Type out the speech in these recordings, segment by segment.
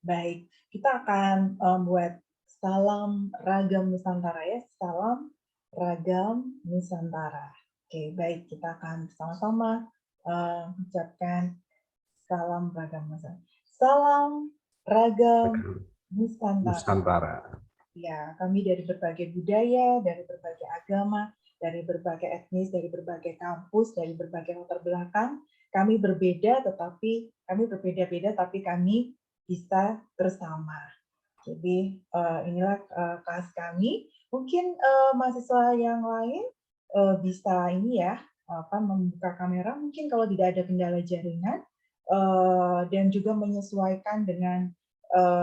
Baik, kita akan buat salam ragam Nusantara ya, salam ragam Nusantara. Oke, baik, kita akan sama-sama mengucapkan salam ragam Nusantara. Salam ragam Nusantara. Nusantara. Ya, kami dari berbagai budaya, dari berbagai agama, dari berbagai etnis, dari berbagai kampus, dari berbagai latar belakang. Kami berbeda, tetapi kami berbeda-beda, tapi kami bisa bersama. Jadi inilah kelas kami. Mungkin mahasiswa yang lain bisa ini ya membuka kamera. Mungkin kalau tidak ada kendala jaringan dan juga menyesuaikan dengan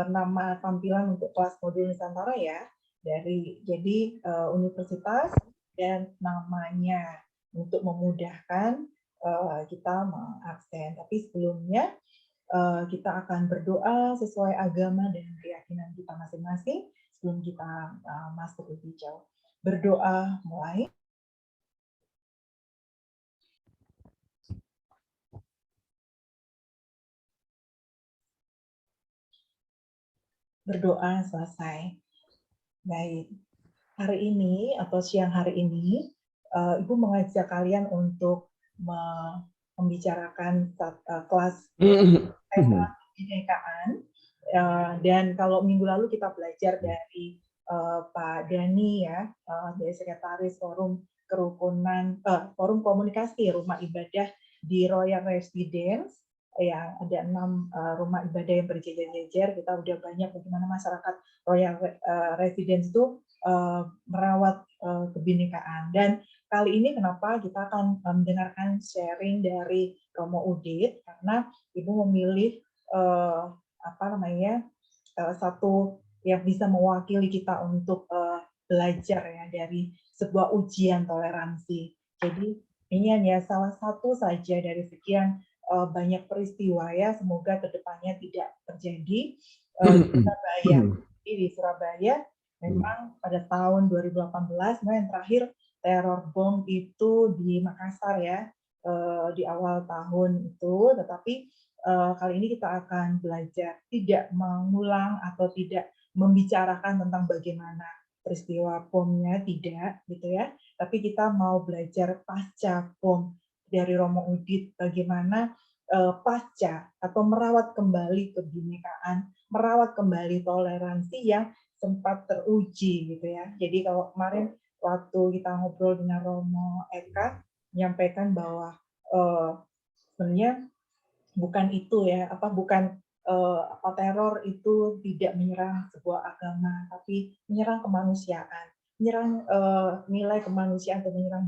nama tampilan untuk kelas modul Nusantara ya jadi universitas dan namanya untuk memudahkan kita mengaksen. Tapi sebelumnya kita akan berdoa sesuai agama dan keyakinan kita masing-masing sebelum kita masuk lebih jauh. Berdoa mulai. Berdoa selesai. Baik. Hari ini atau siang hari ini, Ibu mengajak kalian untuk membicarakan kelas tema kebinekaan. Dan kalau minggu lalu kita belajar dari Pak Dani ya, dari Sekretaris Forum Kerukunan, Forum Komunikasi Rumah Ibadah di Royal Residence, ya ada 6 rumah ibadah yang berjejer-jejer. Kita udah banyak bagaimana masyarakat Royal Residence itu merawat kebinekaan. Dan kali ini kenapa kita akan mendengarkan sharing dari Romo Udit, karena Ibu memilih satu yang bisa mewakili kita untuk belajar ya dari sebuah ujian toleransi. Jadi ini hanya salah satu saja dari sekian banyak peristiwa ya, semoga kedepannya tidak terjadi di Surabaya. Di Surabaya memang pada tahun 2018 yang terakhir teror bom itu di Makassar ya, di awal tahun itu, tetapi kali ini kita akan belajar tidak mengulang atau tidak membicarakan tentang bagaimana peristiwa bomnya, tidak gitu ya, tapi kita mau belajar pasca bom dari Romo Udit, bagaimana pasca atau merawat kembali kebinekaan, merawat kembali toleransi yang sempat teruji gitu ya. Jadi kalau kemarin waktu kita ngobrol dengan Romo Eka menyampaikan bahwa sebenarnya bukan itu ya, bukan teror itu tidak menyerang sebuah agama, tapi menyerang kemanusiaan, menyerang nilai kemanusiaan atau menyerang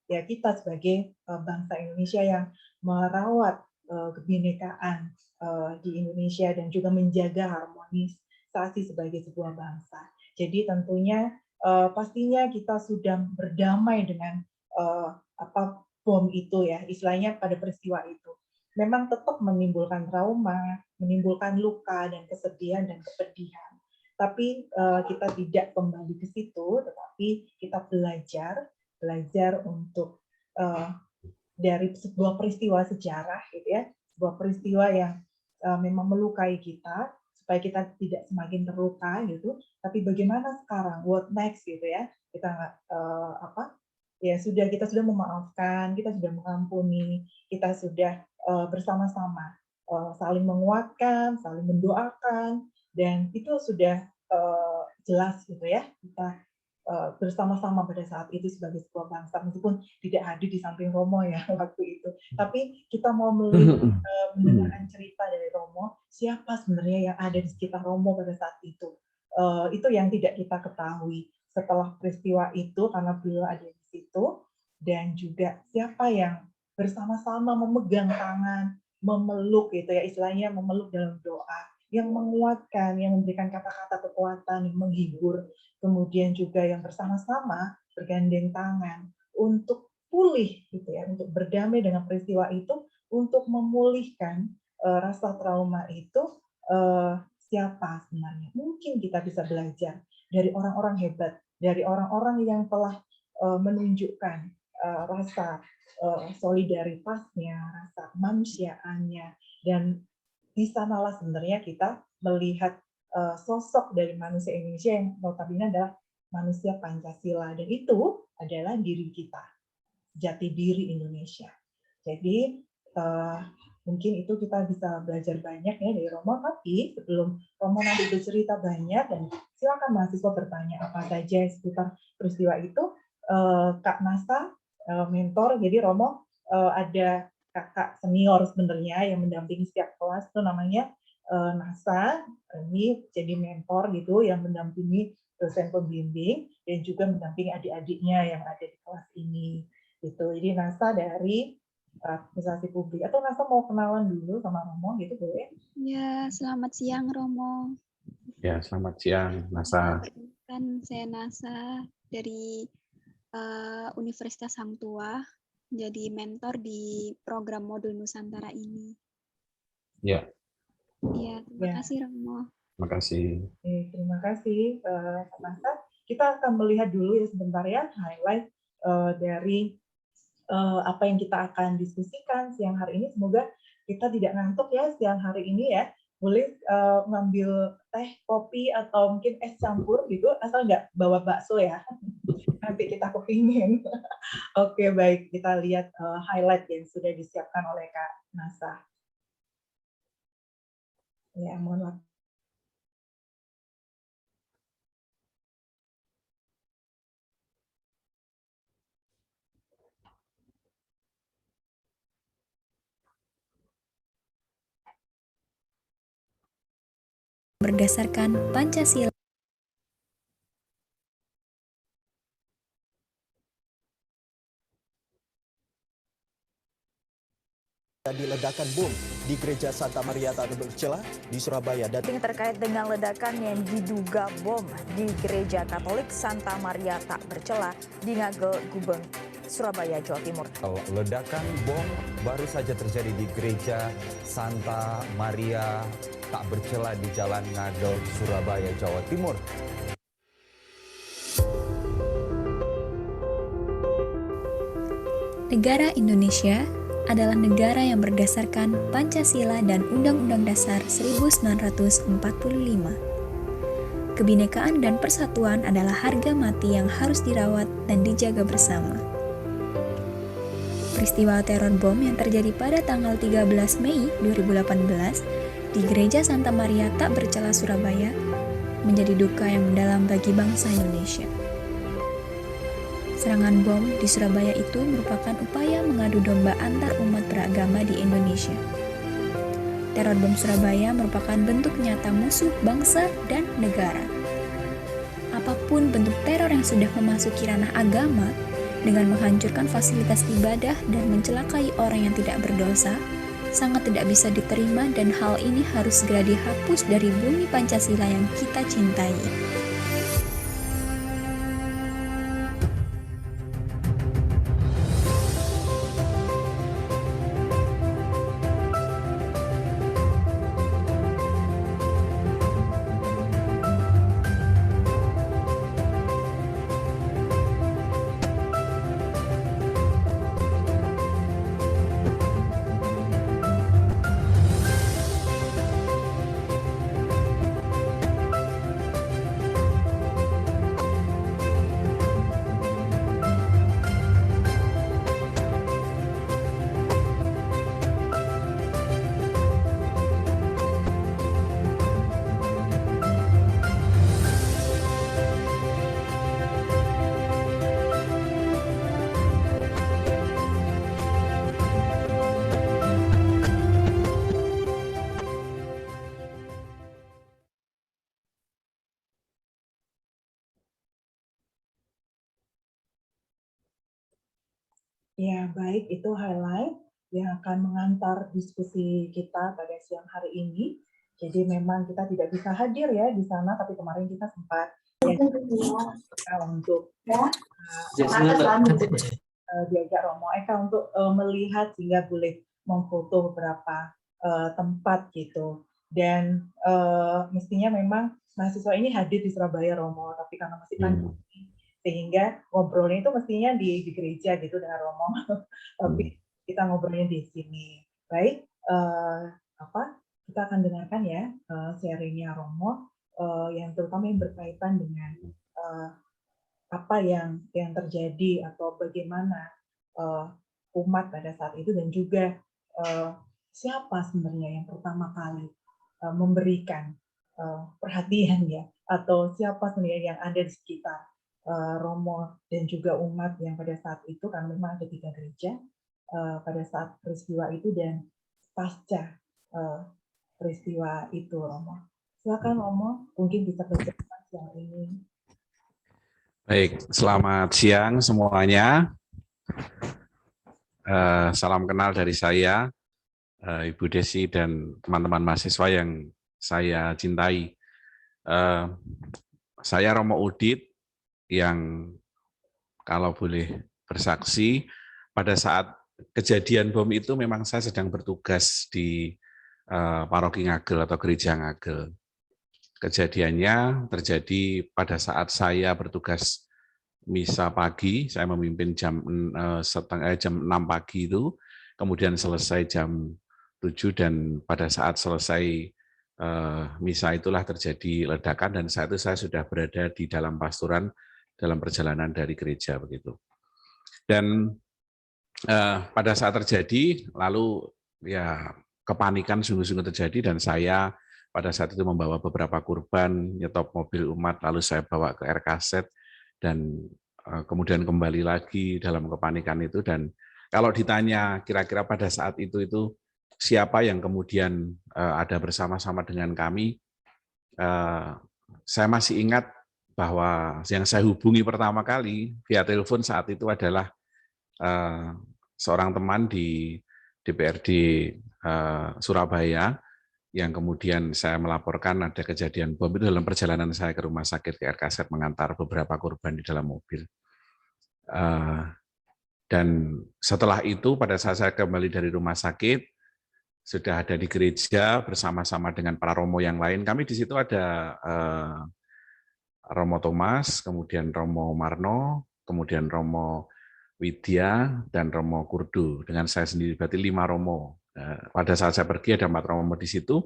ya kita sebagai bangsa Indonesia yang merawat kebinekaan di Indonesia dan juga menjaga harmonisasi sebagai sebuah bangsa. Jadi tentunya pastinya kita sudah berdamai dengan bom itu ya, istilahnya pada peristiwa itu. Memang tetap menimbulkan trauma, menimbulkan luka dan kesedihan dan kepedihan. Tapi kita tidak kembali ke situ, tetapi kita belajar untuk dari sebuah peristiwa sejarah, gitu ya, sebuah peristiwa yang memang melukai kita, supaya kita tidak semakin terluka, gitu. Tapi bagaimana sekarang, what next, gitu ya? Kita kita sudah memaafkan, kita sudah mengampuni, kita sudah bersama-sama saling menguatkan, saling mendoakan, dan itu sudah jelas gitu ya, kita bersama-sama pada saat itu sebagai sebuah bangsa, meskipun tidak hadir di samping Romo ya waktu itu. Tapi kita mau mendengarkan cerita dari Romo, siapa sebenarnya yang ada di sekitar Romo pada saat itu. Itu yang tidak kita ketahui setelah peristiwa itu, karena beliau ada di situ, dan juga siapa yang bersama-sama memegang tangan, memeluk gitu ya, istilahnya memeluk dalam doa, yang menguatkan, yang memberikan kata-kata kekuatan, yang menghibur, kemudian juga yang bersama-sama bergandeng tangan untuk pulih gitu ya, untuk berdamai dengan peristiwa itu, untuk memulihkan rasa trauma itu. Siapa sebenarnya? Mungkin kita bisa belajar dari orang-orang hebat, dari orang-orang yang telah menunjukkan rasa solidaritasnya, rasa kemanusiaannya, dan di sanalah sebenarnya kita melihat sosok dari manusia Indonesia yang notabene adalah manusia Pancasila, dan itu adalah diri kita, jati diri Indonesia. Jadi mungkin itu kita bisa belajar banyak ya dari Romo, tapi sebelum Romo nanti bercerita banyak, dan silakan mahasiswa bertanya apa saja seputar peristiwa itu, Kak Nasa, mentor, jadi Romo ada kakak senior sebenarnya yang mendampingi setiap kelas, itu namanya Nasa, ini jadi mentor gitu yang mendampingi dosen pembimbing dan juga mendampingi adik-adiknya yang ada di kelas ini gitu. Jadi Nasa dari administrasi publik. Atau Nasa mau kenalan dulu sama Romo gitu, boleh? Ya, selamat siang Romo. Ya, selamat siang Nasa. Kan saya Nasa dari Universitas Hang Tuah, jadi mentor di program modul Nusantara ini. Ya. Ya, terima kasih Romo. Terima kasih. Terima kasih Kak Nasa. Kita akan melihat dulu ya sebentar ya highlight dari apa yang kita akan diskusikan siang hari ini. Semoga kita tidak ngantuk ya siang hari ini ya. Boleh ngambil teh, kopi, atau mungkin es campur gitu, asal nggak bawa bakso ya. Nanti kita kepingin. Oke, baik. Kita lihat highlight yang sudah disiapkan oleh Kak Nasa. Ya, mohon maaf. Berdasarkan Pancasila. Di ledakan bom di Gereja Santa Maria Tak Bercela di Surabaya. Dan terkait dengan ledakan yang diduga bom di Gereja Katolik Santa Maria Tak Bercela di Ngagel, Gubeng, Surabaya, Jawa Timur. Ledakan bom baru saja terjadi di Gereja Santa Maria Tak Bercela di Jalan Ngagel, Surabaya, Jawa Timur. Negara Indonesia adalah negara yang berdasarkan Pancasila dan Undang-Undang Dasar 1945. Kebinekaan dan persatuan adalah harga mati yang harus dirawat dan dijaga bersama. Peristiwa teror bom yang terjadi pada tanggal 13 Mei 2018 di Gereja Santa Maria Tak Bercela, Surabaya, menjadi duka yang mendalam bagi bangsa Indonesia. Serangan bom di Surabaya itu merupakan upaya mengadu domba antar umat beragama di Indonesia. Teror bom Surabaya merupakan bentuk nyata musuh bangsa dan negara. Apapun bentuk teror yang sudah memasuki ranah agama dengan menghancurkan fasilitas ibadah dan mencelakai orang yang tidak berdosa, sangat tidak bisa diterima, dan hal ini harus segera dihapus dari bumi Pancasila yang kita cintai. Ya, baik, itu highlight yang akan mengantar diskusi kita pada siang hari ini. Jadi memang kita tidak bisa hadir ya di sana, tapi kemarin kita sempat untuk diajak Romo Eka untuk melihat sehingga boleh memfoto beberapa tempat gitu. Dan mestinya memang mahasiswa ini hadir di Surabaya, Romo, tapi karena masih pandemi, sehingga ngobrolnya itu mestinya di gereja gitu dengan Romo, tapi kita ngobrolnya di sini. Baik, kita akan apa yang terjadi atau bagaimana umat pada saat itu, dan juga siapa sebenarnya yang pertama kali memberikan perhatian ya, atau siapa sebenarnya yang ada di sekitar Romo dan juga umat yang pada saat itu, kan memang ada 3 gereja pada saat peristiwa itu dan pasca peristiwa itu, Romo. Silakan Romo, mungkin bisa bercerita siang ini. Baik, selamat siang semuanya. Salam kenal dari saya, Ibu Desi dan teman-teman mahasiswa yang saya cintai. Saya Romo Udit yang kalau boleh bersaksi, pada saat kejadian bom itu memang saya sedang bertugas di Paroki Ngagel atau Gereja Ngagel. Kejadiannya terjadi pada saat saya bertugas misa pagi, saya memimpin jam 6 pagi itu, kemudian selesai jam 7, dan pada saat selesai misa itulah terjadi ledakan, dan saat itu saya sudah berada di dalam pastoran dalam perjalanan dari gereja begitu. Dan pada saat terjadi, lalu ya kepanikan sungguh-sungguh terjadi, dan saya pada saat itu membawa beberapa kurban, nyetop mobil umat, lalu saya bawa ke RKZ, dan kemudian kembali lagi dalam kepanikan itu. Dan kalau ditanya kira-kira pada saat itu siapa yang kemudian ada bersama-sama dengan kami, saya masih ingat bahwa yang saya hubungi pertama kali via telepon saat itu adalah seorang teman di DPRD Surabaya, yang kemudian saya melaporkan ada kejadian bom itu dalam perjalanan saya ke rumah sakit ke RKZ mengantar beberapa korban di dalam mobil. Dan setelah itu pada saat saya kembali dari rumah sakit, sudah ada di gereja bersama-sama dengan para romo yang lain. Kami di situ ada Romo Thomas, kemudian Romo Marno, kemudian Romo Widya, dan Romo Kurdu. Dengan saya sendiri, berarti 5 romo. Pada saat saya pergi ada 4 romo di situ.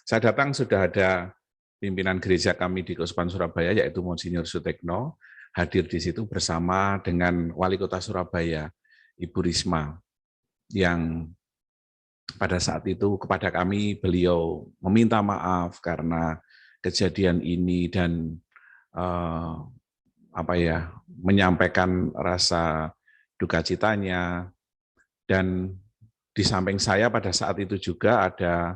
Saya datang sudah ada pimpinan gereja kami di Keuskupan Surabaya, yaitu Monsinyur Sutekno, hadir di situ bersama dengan Wali Kota Surabaya, Ibu Risma, yang pada saat itu kepada kami beliau meminta maaf karena kejadian ini dan menyampaikan rasa duka citanya. Dan di samping saya pada saat itu juga ada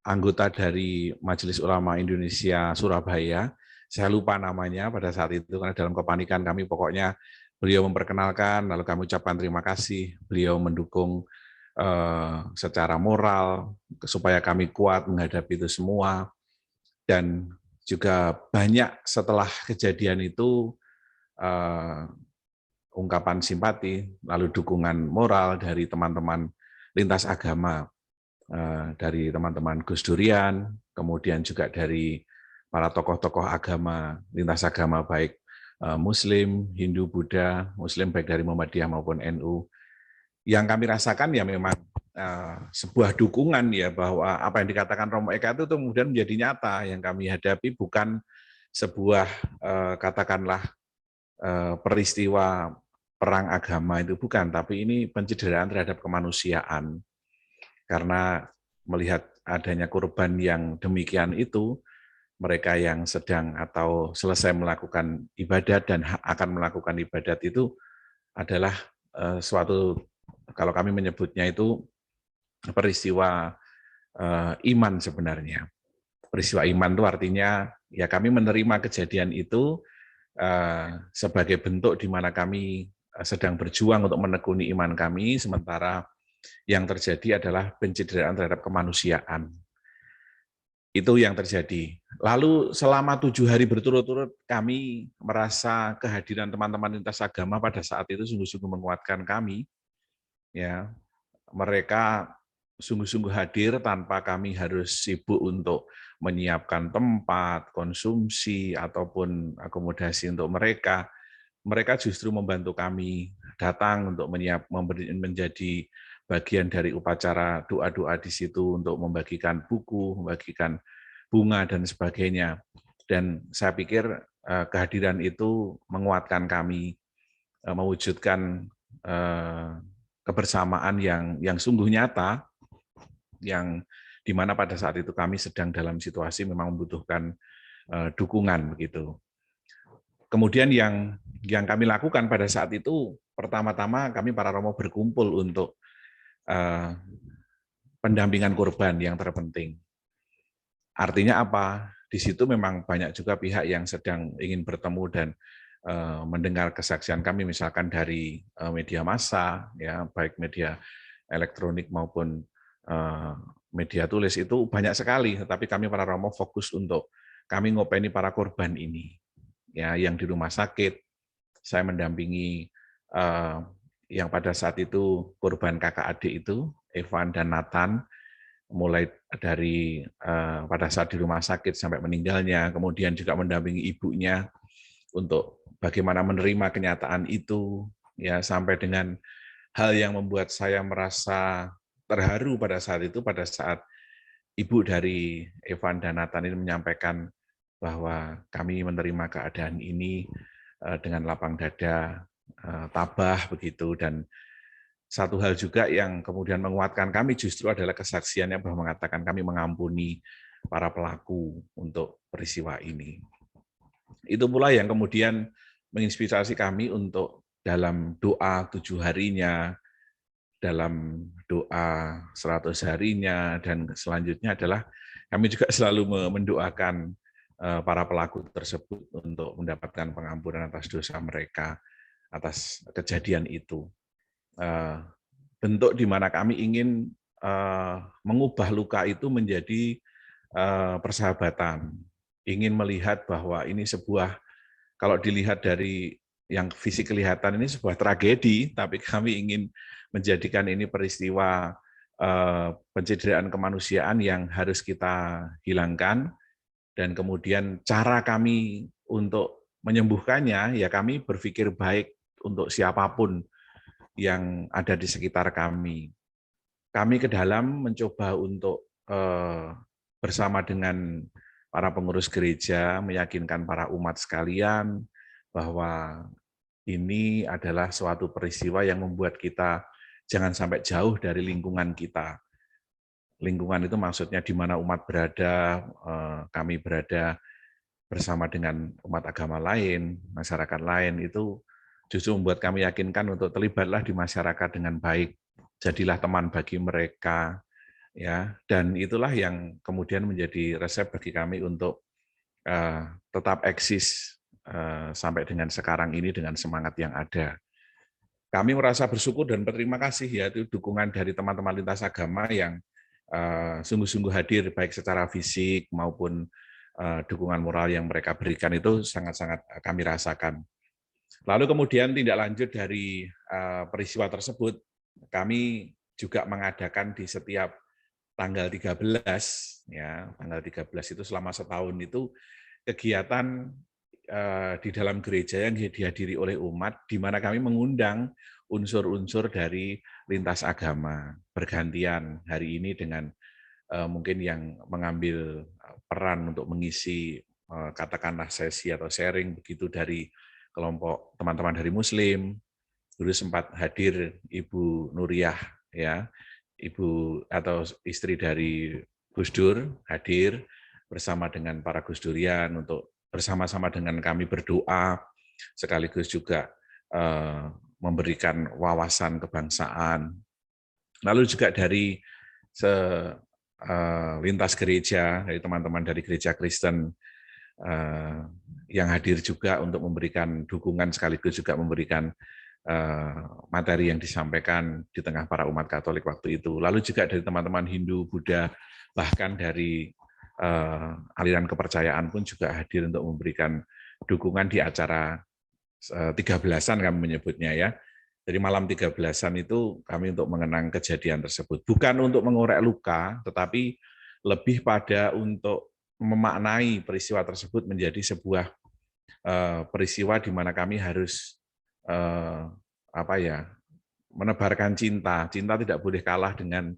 anggota dari Majelis Ulama Indonesia Surabaya, saya lupa namanya pada saat itu karena dalam kepanikan kami, pokoknya beliau memperkenalkan, lalu kami ucapkan terima kasih, beliau mendukung secara moral supaya kami kuat menghadapi itu semua. Dan juga banyak setelah kejadian itu ungkapan simpati, lalu dukungan moral dari teman-teman lintas agama, dari teman-teman Gus Durian, kemudian juga dari para tokoh-tokoh agama, lintas agama baik Muslim, Hindu, Buddha, Muslim baik dari Muhammadiyah maupun NU. Yang kami rasakan ya memang sebuah dukungan ya, bahwa apa yang dikatakan Romo Eka itu kemudian menjadi nyata. Yang kami hadapi bukan sebuah katakanlah peristiwa perang agama, itu bukan, tapi ini pencederaan terhadap kemanusiaan. Karena melihat adanya korban yang demikian itu, mereka yang sedang atau selesai melakukan ibadat dan akan melakukan ibadat itu adalah suatu, kalau kami menyebutnya itu peristiwa iman sebenarnya. Peristiwa iman itu artinya ya kami menerima kejadian itu sebagai bentuk di mana kami sedang berjuang untuk menekuni iman kami, sementara yang terjadi adalah pencederaan terhadap kemanusiaan. Itu yang terjadi. Lalu selama 7 hari berturut-turut kami merasa kehadiran teman-teman lintas agama pada saat itu sungguh-sungguh menguatkan kami. Ya, mereka sungguh-sungguh hadir tanpa kami harus sibuk untuk menyiapkan tempat, konsumsi, ataupun akomodasi untuk mereka. Mereka justru membantu kami datang untuk menjadi bagian dari upacara doa-doa di situ, untuk membagikan buku, membagikan bunga, dan sebagainya. Dan saya pikir kehadiran itu menguatkan kami, mewujudkan kebersamaan yang sungguh nyata, yang dimana pada saat itu kami sedang dalam situasi memang membutuhkan dukungan begitu. Kemudian yang kami lakukan pada saat itu, pertama-tama kami para Romo berkumpul untuk pendampingan korban yang terpenting. Artinya apa? Di situ memang banyak juga pihak yang sedang ingin bertemu dan mendengar kesaksian kami, misalkan dari media massa, ya baik media elektronik maupun media tulis, itu banyak sekali. Tetapi kami para Romo fokus untuk kami ngopeni para korban ini, ya yang di rumah sakit. Saya mendampingi yang pada saat itu korban kakak adik itu, Evan dan Nathan, mulai dari pada saat di rumah sakit sampai meninggalnya, kemudian juga mendampingi ibunya untuk bagaimana menerima kenyataan itu, ya sampai dengan hal yang membuat saya merasa terharu pada saat itu, pada saat ibu dari Evan dan Nathan ini menyampaikan bahwa kami menerima keadaan ini dengan lapang dada, tabah begitu. Dan satu hal juga yang kemudian menguatkan kami justru adalah kesaksiannya bahwa mengatakan kami mengampuni para pelaku untuk peristiwa ini. Itu pula yang kemudian menginspirasi kami untuk dalam doa 7 harinya, dalam doa 100 harinya, dan selanjutnya adalah kami juga selalu mendoakan para pelaku tersebut untuk mendapatkan pengampunan atas dosa mereka, atas kejadian itu. Bentuk di mana kami ingin mengubah luka itu menjadi persahabatan. Ingin melihat bahwa ini sebuah, kalau dilihat dari yang fisik kelihatan ini sebuah tragedi, tapi kami ingin menjadikan ini peristiwa pencederaan kemanusiaan yang harus kita hilangkan, dan kemudian cara kami untuk menyembuhkannya, ya kami berpikir baik untuk siapapun yang ada di sekitar kami. Kami ke dalam mencoba untuk bersama dengan para pengurus gereja meyakinkan para umat sekalian bahwa ini adalah suatu peristiwa yang membuat kita jangan sampai jauh dari lingkungan kita. Lingkungan itu maksudnya di mana umat berada, kami berada bersama dengan umat agama lain, masyarakat lain, itu justru membuat kami yakinkan untuk terlibatlah di masyarakat dengan baik, jadilah teman bagi mereka, ya. Dan itulah yang kemudian menjadi resep bagi kami untuk tetap eksis sampai dengan sekarang ini dengan semangat yang ada. Kami merasa bersyukur dan berterima kasih ya itu dukungan dari teman-teman lintas agama yang sungguh-sungguh hadir baik secara fisik maupun dukungan moral yang mereka berikan itu sangat-sangat kami rasakan. Lalu kemudian tindak lanjut dari peristiwa tersebut, kami juga mengadakan di setiap tanggal 13, ya tanggal 13 itu selama setahun itu kegiatan di dalam gereja yang dihadiri oleh umat, di mana kami mengundang unsur-unsur dari lintas agama bergantian hari ini dengan mungkin yang mengambil peran untuk mengisi katakanlah sesi atau sharing begitu dari kelompok teman-teman dari Muslim. Dulu sempat hadir Ibu Nuriyah, ya, ibu atau istri dari Gus Dur hadir bersama dengan para Gus Durian untuk bersama-sama dengan kami berdoa, sekaligus juga memberikan wawasan kebangsaan. Lalu juga dari lintas gereja, dari teman-teman dari gereja Kristen yang hadir juga untuk memberikan dukungan sekaligus juga memberikan materi yang disampaikan di tengah para umat Katolik waktu itu. Lalu juga dari teman-teman Hindu, Buddha, bahkan dari aliran kepercayaan pun juga hadir untuk memberikan dukungan di acara 13-an kami menyebutnya ya. Jadi malam 13-an itu kami untuk mengenang kejadian tersebut. Bukan untuk mengorek luka, tetapi lebih pada untuk memaknai peristiwa tersebut menjadi sebuah peristiwa di mana kami harus menebarkan cinta. Cinta tidak boleh kalah dengan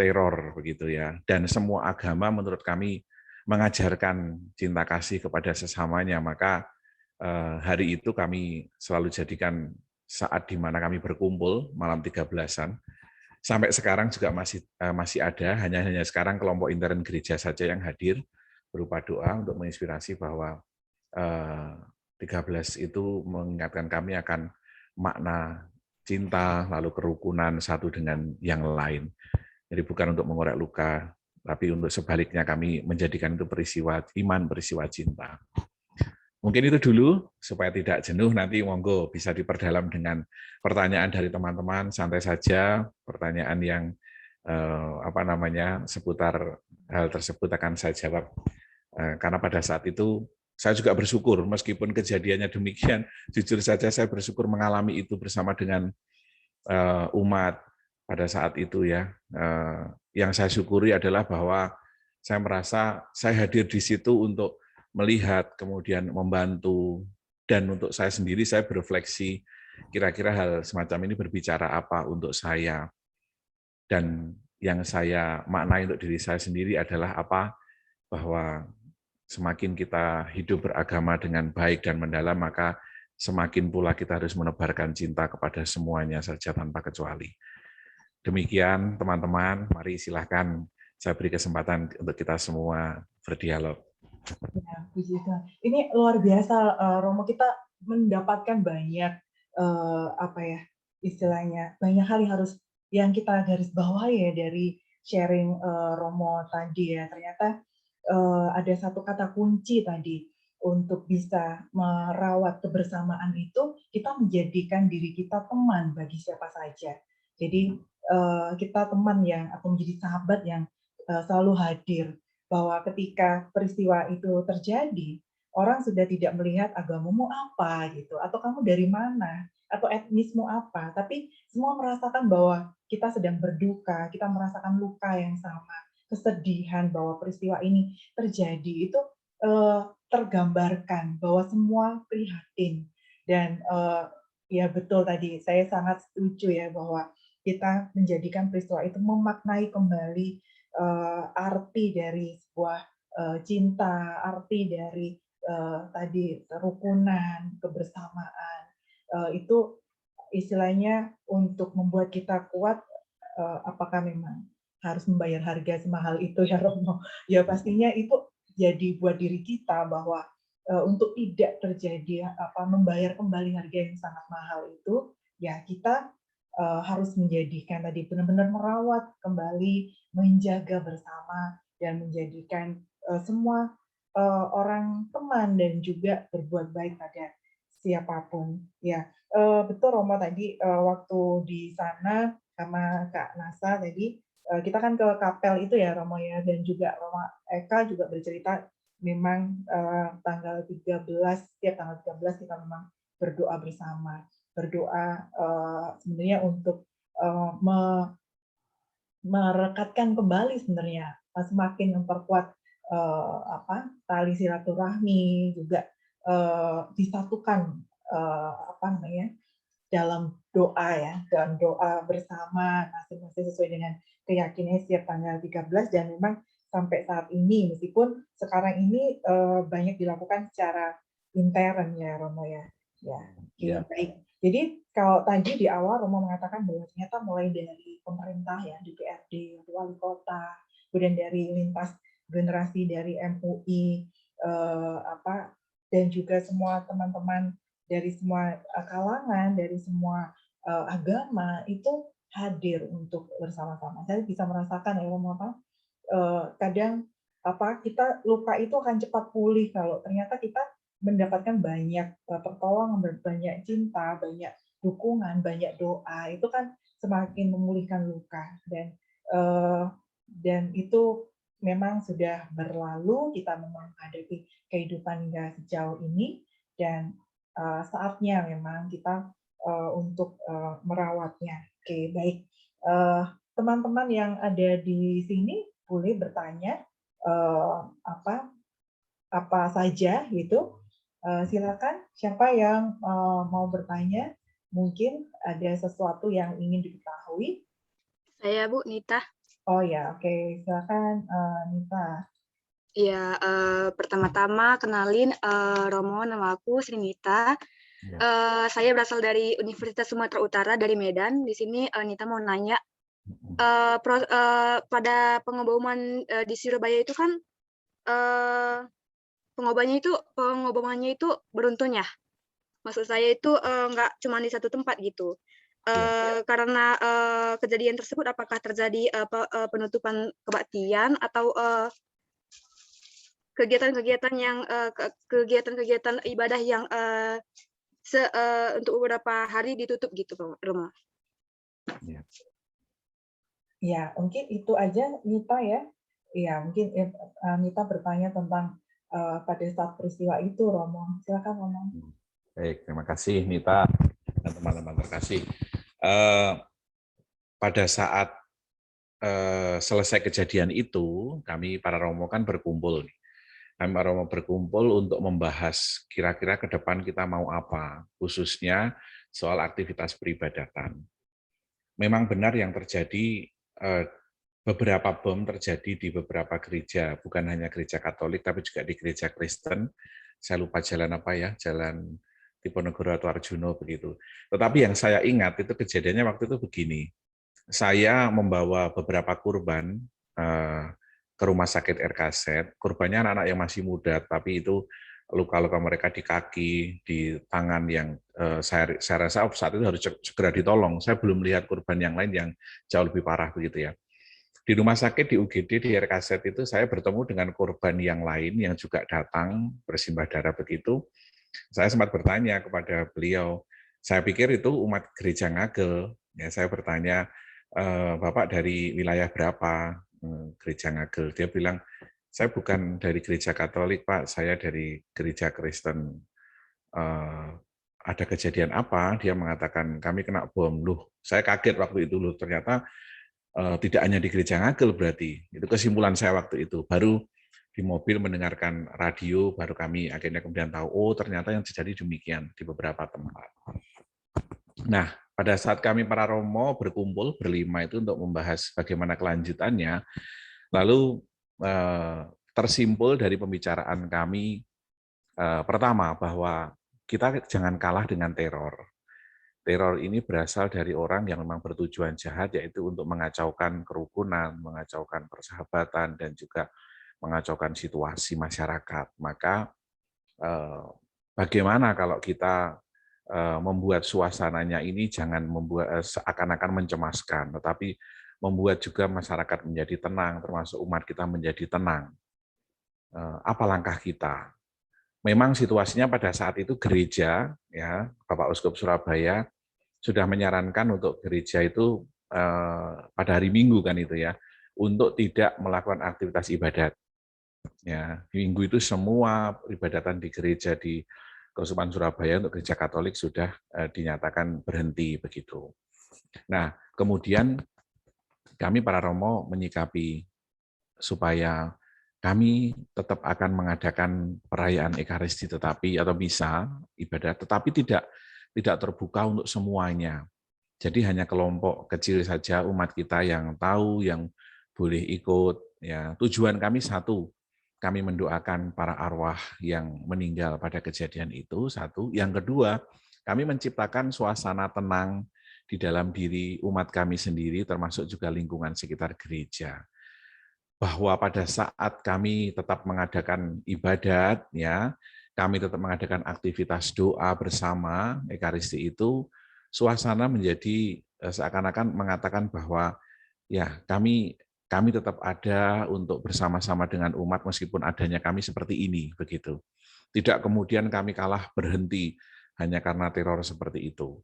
teror begitu ya. Dan semua agama menurut kami mengajarkan cinta kasih kepada sesamanya, maka hari itu kami selalu jadikan saat di mana kami berkumpul malam 13-an. Sampai sekarang juga masih ada, hanya sekarang kelompok intern gereja saja yang hadir berupa doa untuk menginspirasi bahwa 13 itu mengingatkan kami akan makna cinta, lalu kerukunan satu dengan yang lain. Jadi bukan untuk mengorek luka, tapi untuk sebaliknya kami menjadikan itu peristiwa iman, peristiwa cinta. Mungkin itu dulu, supaya tidak jenuh, nanti monggo bisa diperdalam dengan pertanyaan dari teman-teman, santai saja, pertanyaan yang seputar hal tersebut akan saya jawab. Karena pada saat itu, saya juga bersyukur, meskipun kejadiannya demikian, jujur saja saya bersyukur mengalami itu bersama dengan umat pada saat itu ya. Yang saya syukuri adalah bahwa saya merasa saya hadir di situ untuk melihat, kemudian membantu, dan untuk saya sendiri saya berefleksi, kira-kira hal semacam ini berbicara apa untuk saya. Dan yang saya maknai untuk diri saya sendiri adalah apa? Bahwa semakin kita hidup beragama dengan baik dan mendalam, maka semakin pula kita harus menebarkan cinta kepada semuanya saja tanpa kecuali. Demikian teman-teman, mari silahkan saya beri kesempatan untuk kita semua berdialog. Ya, puji Tuhan. Ini luar biasa, Romo, kita mendapatkan banyak istilahnya banyak hal yang kita garis bawahi ya dari sharing Romo tadi ya. Ternyata ada satu kata kunci tadi untuk bisa merawat kebersamaan itu, kita menjadikan diri kita teman bagi siapa saja. Jadi kita teman atau menjadi sahabat yang selalu hadir. Bahwa ketika peristiwa itu terjadi, orang sudah tidak melihat agamamu apa gitu, atau kamu dari mana, atau etnismu apa, tapi semua merasakan bahwa kita sedang berduka, kita merasakan luka yang sama, kesedihan bahwa peristiwa ini terjadi, itu tergambarkan bahwa semua prihatin. Dan ya betul tadi, saya sangat setuju ya bahwa kita menjadikan peristiwa itu memaknai kembali arti dari sebuah cinta, arti dari tadi kerukunan, kebersamaan, itu istilahnya untuk membuat kita kuat. Apakah memang harus membayar harga semahal itu ya Romo? Ya pastinya itu jadi buat diri kita bahwa untuk tidak terjadi membayar kembali harga yang sangat mahal itu, ya kita harus menjadikan tadi benar-benar merawat kembali, menjaga bersama, dan menjadikan semua orang teman dan juga berbuat baik pada siapapun. Ya, betul Romo tadi waktu di sana sama Kak Nasa tadi, kita kan ke kapel itu ya Romo ya, dan juga Romo Eka juga bercerita memang tanggal 13, setiap tanggal 13 kita memang berdoa bersama. Berdoa sebenarnya untuk merekatkan kembali sebenarnya, semakin memperkuat tali silaturahmi, juga disatukan dalam doa ya, dalam doa bersama masing-masing sesuai dengan keyakinannya setiap tanggal 13. Dan memang sampai saat ini, meskipun sekarang ini banyak dilakukan secara intern ya Romo ya. Ya, baik. Jadi kalau tadi di awal Romo mengatakan bahwa ternyata mulai dari pemerintah ya, DPRD, wali kota, kemudian dari lintas generasi dari MUI, dan juga semua teman-teman dari semua kalangan, dari semua agama itu hadir untuk bersama-sama. Saya bisa merasakan ya Romo, kadang kita luka itu akan cepat pulih kalau ternyata kita mendapatkan banyak pertolongan, banyak cinta, banyak dukungan, banyak doa, itu kan semakin memulihkan luka. Dan itu memang sudah berlalu, kita memang menghadapi kehidupan hingga sejauh ini, dan saatnya memang kita untuk merawatnya. Oke, baik. Teman-teman yang ada di sini boleh bertanya apa saja gitu. Silakan, siapa yang mau bertanya? Mungkin ada sesuatu yang ingin diketahui. Saya Bu Nita. Oh ya, oke. Silakan Nita. Ya, pertama-tama kenalin Romo, nama aku Srinita. Saya berasal dari Universitas Sumatera Utara dari Medan. Di sini Nita mau nanya, pada pengoboman di Surabaya itu kan pengobomannya itu beruntun ya. Maksud saya itu nggak cuma di satu tempat gitu. Karena kejadian tersebut apakah terjadi penutupan kebaktian atau kegiatan ibadah yang untuk beberapa hari ditutup gitu, Romo. Ya, mungkin itu aja Nita ya. Ya, mungkin Nita bertanya tentang pada saat peristiwa itu, Romo. Silakan, Romo. Baik, terima kasih Nita dan teman-teman terkasih. Pada saat selesai kejadian itu, kami para Romo kan berkumpul. Kami para Romo berkumpul untuk membahas kira-kira ke depan kita mau apa, khususnya soal aktivitas peribadatan. Memang benar yang terjadi, beberapa bom terjadi di beberapa gereja, bukan hanya gereja Katolik, tapi juga di gereja Kristen. Saya lupa jalan apa ya, jalan Diponegoro atau Arjuno begitu. Tetapi yang saya ingat itu kejadiannya waktu itu begini. Saya membawa beberapa kurban ke rumah sakit RKZ. Kurbannya anak-anak yang masih muda, tapi itu luka-luka mereka di kaki, di tangan yang saya rasa saat itu harus segera ditolong. Saya belum melihat kurban yang lain yang jauh lebih parah begitu ya. Di rumah sakit, di UGD, di RKZ itu saya bertemu dengan korban yang lain yang juga datang bersimbah darah begitu. Saya sempat bertanya kepada beliau, saya pikir itu umat gereja Ngagel. Ya, saya bertanya, Bapak dari wilayah berapa gereja Ngagel? Dia bilang, saya bukan dari gereja Katolik, Pak. Saya dari gereja Kristen. Ada kejadian apa? Dia mengatakan, kami kena bom. Loh, saya kaget waktu itu. Loh, ternyata tidak hanya di gereja Ngagel berarti. Itu kesimpulan saya waktu itu. Baru di mobil mendengarkan radio, baru kami akhirnya kemudian tahu, oh ternyata yang terjadi demikian di beberapa tempat. Nah, pada saat kami para Romo berkumpul berlima itu untuk membahas bagaimana kelanjutannya, lalu tersimpul dari pembicaraan kami pertama bahwa kita jangan kalah dengan teror. Teror ini berasal dari orang yang memang bertujuan jahat, yaitu untuk mengacaukan kerukunan, mengacaukan persahabatan, dan juga mengacaukan situasi masyarakat. Maka bagaimana kalau kita membuat suasananya ini jangan membuat seakan-akan mencemaskan, tetapi membuat juga masyarakat menjadi tenang, termasuk umat kita menjadi tenang. Apa langkah kita? Memang situasinya pada saat itu gereja, ya Bapak Uskup Surabaya sudah menyarankan untuk gereja itu pada hari Minggu kan itu ya, untuk tidak melakukan aktivitas ibadat. Ya, Minggu itu semua peribadatan di gereja di Keuskupan Surabaya untuk gereja Katolik sudah dinyatakan berhenti begitu. Nah, kemudian kami para Romo menyikapi supaya kami tetap akan mengadakan perayaan Ekaristi tetapi atau misa ibadat, tetapi tidak terbuka untuk semuanya. Jadi hanya kelompok kecil saja umat kita yang tahu, yang boleh ikut. Ya, tujuan kami satu, kami mendoakan para arwah yang meninggal pada kejadian itu, satu. Yang kedua, kami menciptakan suasana tenang di dalam diri umat kami sendiri, termasuk juga lingkungan sekitar gereja. Bahwa pada saat kami tetap mengadakan ibadat, ya, kami tetap mengadakan aktivitas doa bersama, Ekaristi itu, suasana menjadi seakan-akan mengatakan bahwa ya kami tetap ada untuk bersama-sama dengan umat meskipun adanya kami seperti ini, begitu. Tidak kemudian kami kalah berhenti hanya karena teror seperti itu.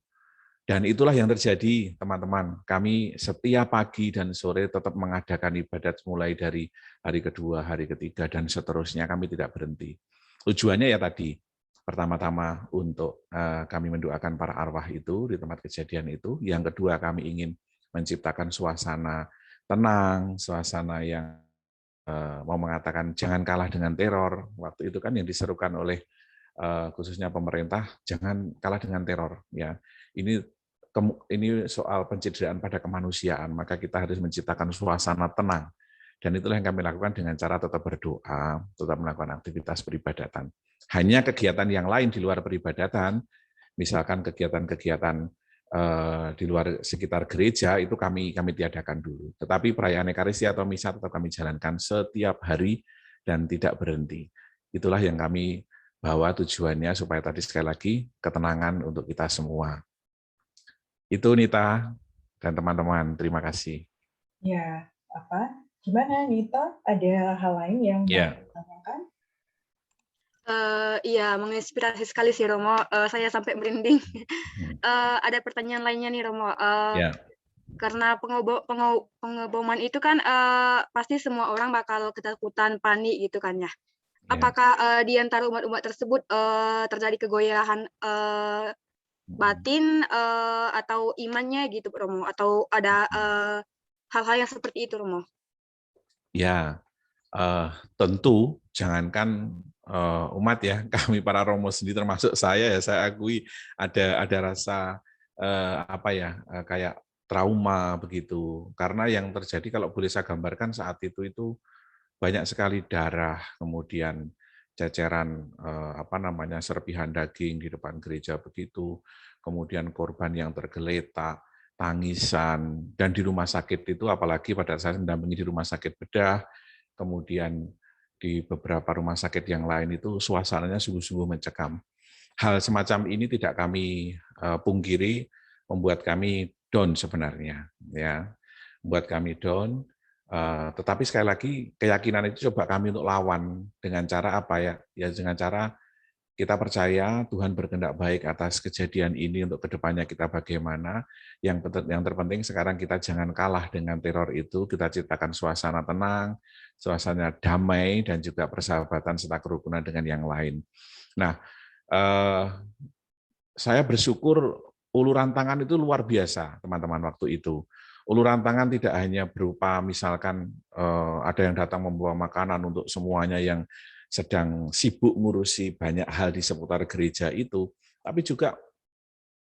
Dan itulah yang terjadi, teman-teman. Kami setiap pagi dan sore tetap mengadakan ibadat mulai dari hari kedua, hari ketiga, dan seterusnya kami tidak berhenti. Tujuannya ya tadi, pertama-tama untuk kami mendoakan para arwah itu di tempat kejadian itu. Yang kedua, kami ingin menciptakan suasana tenang, suasana yang mau mengatakan jangan kalah dengan teror. Waktu itu kan yang diserukan oleh khususnya pemerintah, jangan kalah dengan teror. Ya, ini soal pencederaan pada kemanusiaan, maka kita harus menciptakan suasana tenang Dan itulah yang kami lakukan dengan cara tetap berdoa, tetap melakukan aktivitas peribadatan. Hanya kegiatan yang lain di luar peribadatan, misalkan kegiatan-kegiatan di luar sekitar gereja, itu kami tiadakan dulu. Tetapi perayaan Ekaristi atau Misa tetap kami jalankan setiap hari dan tidak berhenti. Itulah yang kami bawa tujuannya supaya tadi sekali lagi ketenangan untuk kita semua. Itu Nita dan teman-teman, terima kasih. Ya, gimana Nita? Ada hal lain yang mau ditanyakan? Iya, menginspirasi sekali sih Romo. Saya sampai merinding. Ada pertanyaan lainnya nih Romo. Karena pengeboman itu kan pasti semua orang bakal ketakutan, panik gitu kan ya. Apakah di antara umat-umat tersebut terjadi kegoyahan batin atau imannya gitu Romo? Atau ada hal-hal yang seperti itu Romo? Ya, tentu jangankan umat ya, kami para Romo sendiri termasuk saya akui ada rasa kayak trauma begitu. Karena yang terjadi kalau boleh saya gambarkan saat itu banyak sekali darah, kemudian ceceran serpihan daging di depan gereja begitu, kemudian korban yang tergeletak, tangisan, dan di rumah sakit itu apalagi pada saat mendampingi di rumah sakit bedah, kemudian di beberapa rumah sakit yang lain itu suasananya sungguh-sungguh mencekam. Hal semacam ini tidak kami pungkiri, membuat kami down sebenarnya, ya, membuat kami down. Tetapi sekali lagi keyakinan itu coba kami untuk lawan dengan cara apa ya? Ya dengan cara kita percaya Tuhan berkehendak baik atas kejadian ini untuk kedepannya kita bagaimana. Yang terpenting sekarang kita jangan kalah dengan teror itu, kita ciptakan suasana tenang, suasana damai, dan juga persahabatan serta kerukunan dengan yang lain. Nah, saya bersyukur uluran tangan itu luar biasa, teman-teman, waktu itu. Uluran tangan tidak hanya berupa misalkan ada yang datang membawa makanan untuk semuanya yang sedang sibuk ngurusi banyak hal di seputar gereja itu, tapi juga